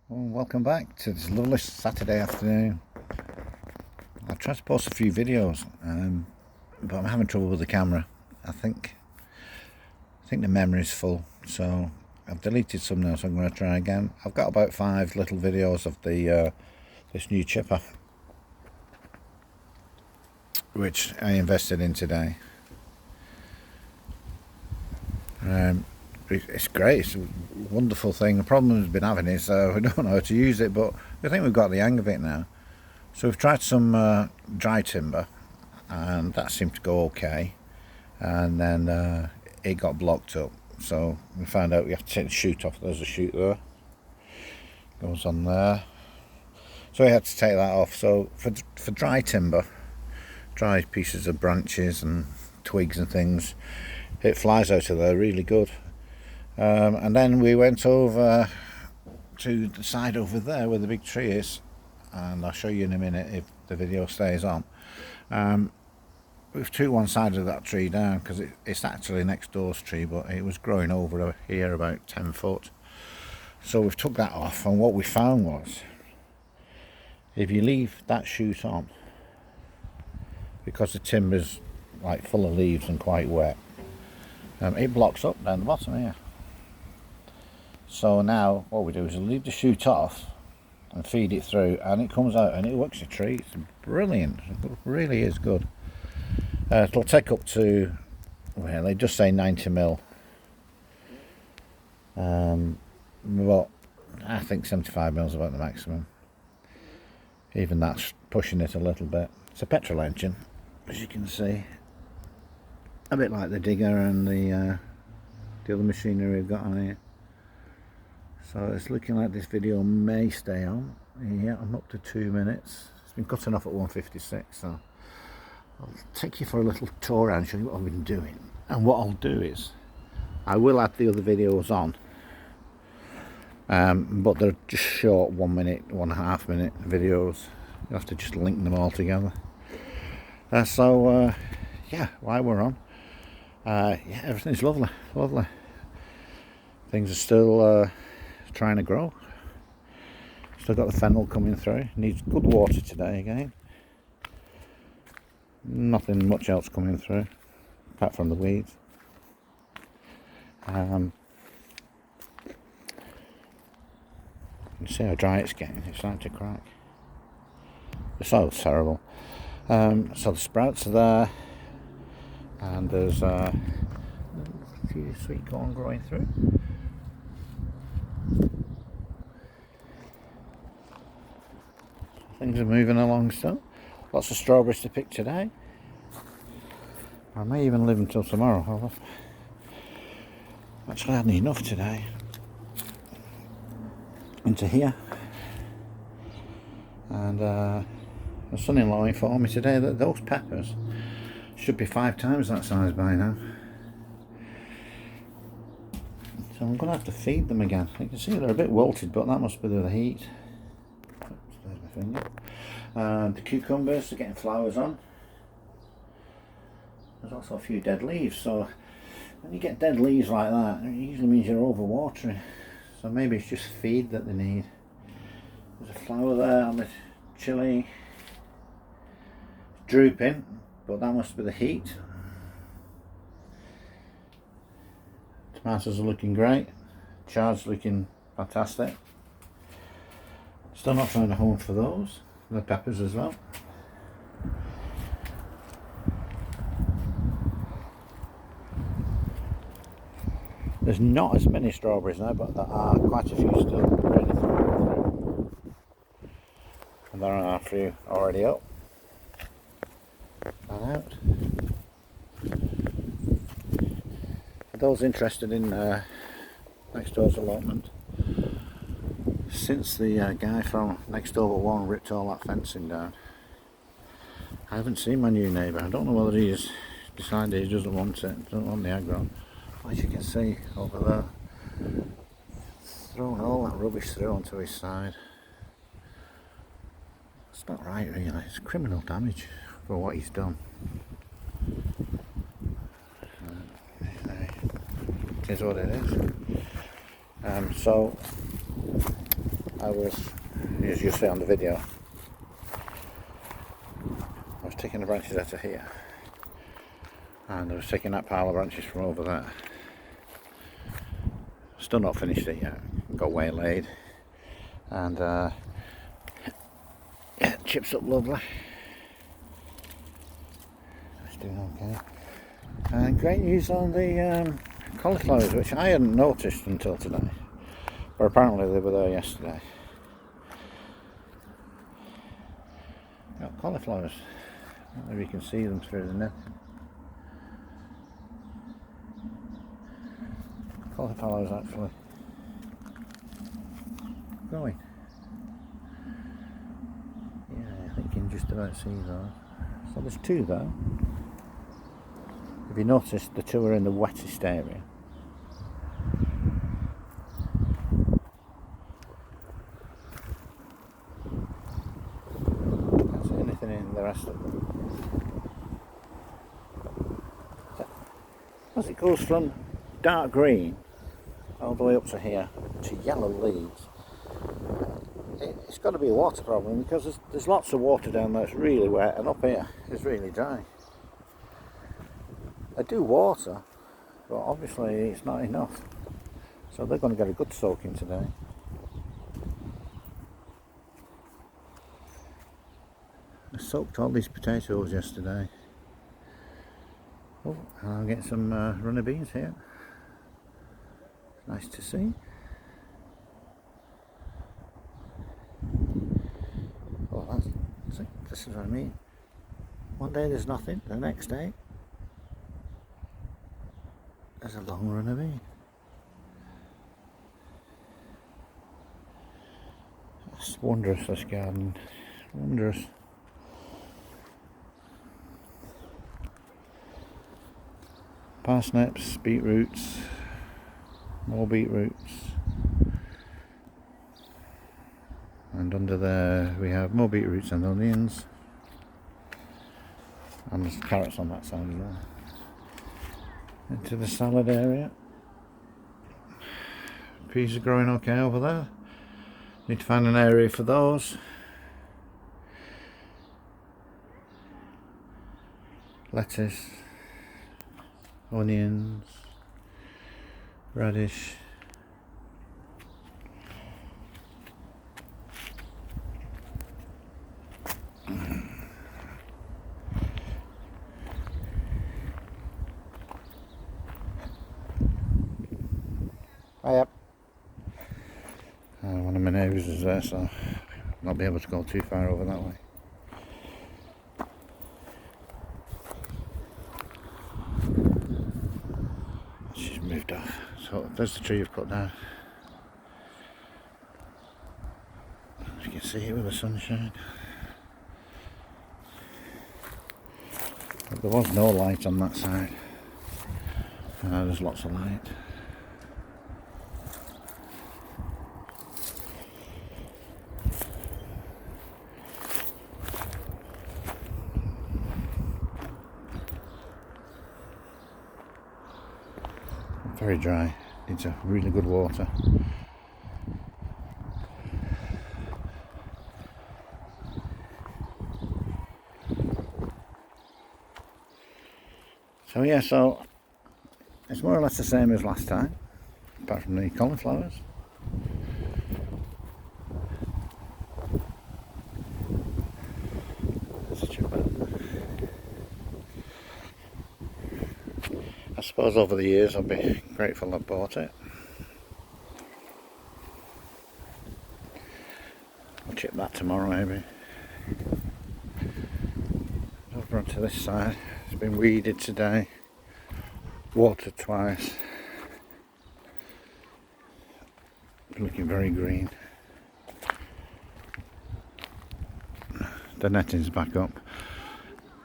Well, welcome back to this lovely Saturday afternoon. I've tried to post a few videos, but I'm having trouble with the camera. I think the memory's full, so I've deleted some now, so I'm going to try again. I've got about 5 little videos of the this new chipper, which I invested in today. It's great, it's a wonderful thing. The problem we've been having is we don't know how to use it, but I think we've got the hang of it now. So we've tried some dry timber, and that seemed to go okay, and then it got blocked up. So we found out we have to take the chute off. There's a chute there, goes on there. So we had to take that off. So for dry timber, dry pieces of branches and twigs and things, it flies out of there really good. And then we went over to the side over there where the big tree is, and I'll show you in a minute if the video stays on. We've took one side of that tree down because it's actually next door's tree, but it was growing over here about 10 foot. So we've took that off, and what we found was, if you leave that chute on, because the timber's like full of leaves and quite wet, it blocks up down the bottom here. So now what we do is leave the chute off and feed it through, and it comes out and it works a treat. It's brilliant, it really is good. It'll take up to, well, they just say 90 mil, but I think 75 mil is about the maximum. Even that's pushing it a little bit. It's a petrol engine, as you can see, a bit like the digger and the other machinery we've got on here. So it's looking like this video may stay on. Yeah, I'm up to 2 minutes. It's been cutting off at 1:56, so I'll take you for a little tour and show you what I've been doing. And what I'll do is, I will add the other videos on, but they're just short 1 minute, 1.5 minute videos. You have to just link them all together. Yeah, while we're on, yeah, everything's lovely. Things are still trying to grow. Still got the fennel coming through. Needs good water today again. Nothing much else coming through apart from the weeds. You can see how dry it's getting. It's starting to crack. The soil's terrible. So the sprouts are there, and there's a few sweet corn growing through. Things are moving along still. Lots of strawberries to pick today. I may even live until tomorrow. I've actually had enough today. Into here. And my son-in-law informed me today that those peppers should be 5 times that size by now. So I'm going to have to feed them again. You can see they're a bit wilted, but that must be the heat. There's my finger. The cucumbers are getting flowers on. There's also a few dead leaves, so when you get dead leaves like that, it usually means you're overwatering. So maybe it's just feed that they need. There's a flower there on the chilli. It's drooping, but that must be the heat. Tomatoes are looking great. Chard's looking fantastic. Still not found a home for those. The peppers as well. There's not as many strawberries now, but there are quite a few still ready to go through. And there are a few already up and out. For those interested in next door's allotment, since the guy from next door but one ripped all that fencing down, I haven't seen my new neighbour. I don't know whether he's decided he doesn't want it, doesn't want the aggro. As you can see over there, thrown all that rubbish through onto his side. It's not right really, it's criminal damage for what he's done. It is what it is. So I was, as you see on the video, I was taking the branches out of here, and I was taking that pile of branches from over there. Still not finished it yet, got waylaid, and yeah, it chips up lovely. It's doing okay. And great news on the cauliflowers, which I hadn't noticed until today, but apparently they were there yesterday. Got cauliflowers. I don't know if you can see them through the net. Cauliflowers actually growing. Yeah, I think you can just about see those. So there's two there. If you notice, the two are in the wettest area. Can't see anything in the rest of them. So, as it goes from dark green all the way up to here to yellow leaves, it's got to be a water problem, because there's lots of water down there. It's really wet, and up here it's really dry. I do water, but obviously it's not enough, so they're going to get a good soaking today. I soaked all these potatoes yesterday. Oh, I'll get some runner beans here. Nice to see. Oh, this is what I mean. One day there's nothing, the next day there's a long run of beans. It's wondrous, this garden. Wondrous. Parsnips, beetroots, more beetroots. And under there we have more beetroots and onions. And there's carrots on that side as well. Into the salad area. Peas are growing okay over there. Need to find an area for those. Lettuce, onions, radish. Hiya. One of my neighbours is there, so I'll not be able to go too far over that way. She's moved off. So there's the tree you've cut down. As you can see it with the sunshine. But there was no light on that side. Now there's lots of light. Very dry, needs a really good water. So yeah, so it's more or less the same as last time, apart from the cauliflowers. I suppose over the years I'll be grateful I bought it. I'll chip that tomorrow maybe. Over onto this side, it's been weeded today, watered twice. Looking very green. The netting's back up.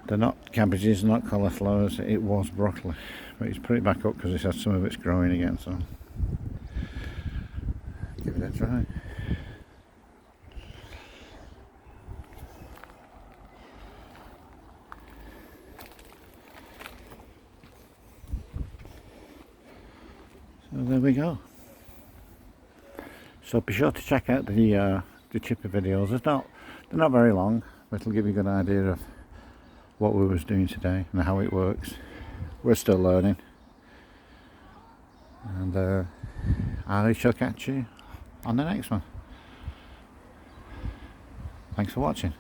They're not cabbages, not cauliflowers, it was broccoli. But he's put it back up because he said some of it's growing again, so give it a try. So there we go. So be sure to check out the chipper videos. They're not very long, but it'll give you a good idea of what we was doing today and how it works. We're still learning, and I shall catch you on the next one. Thanks for watching.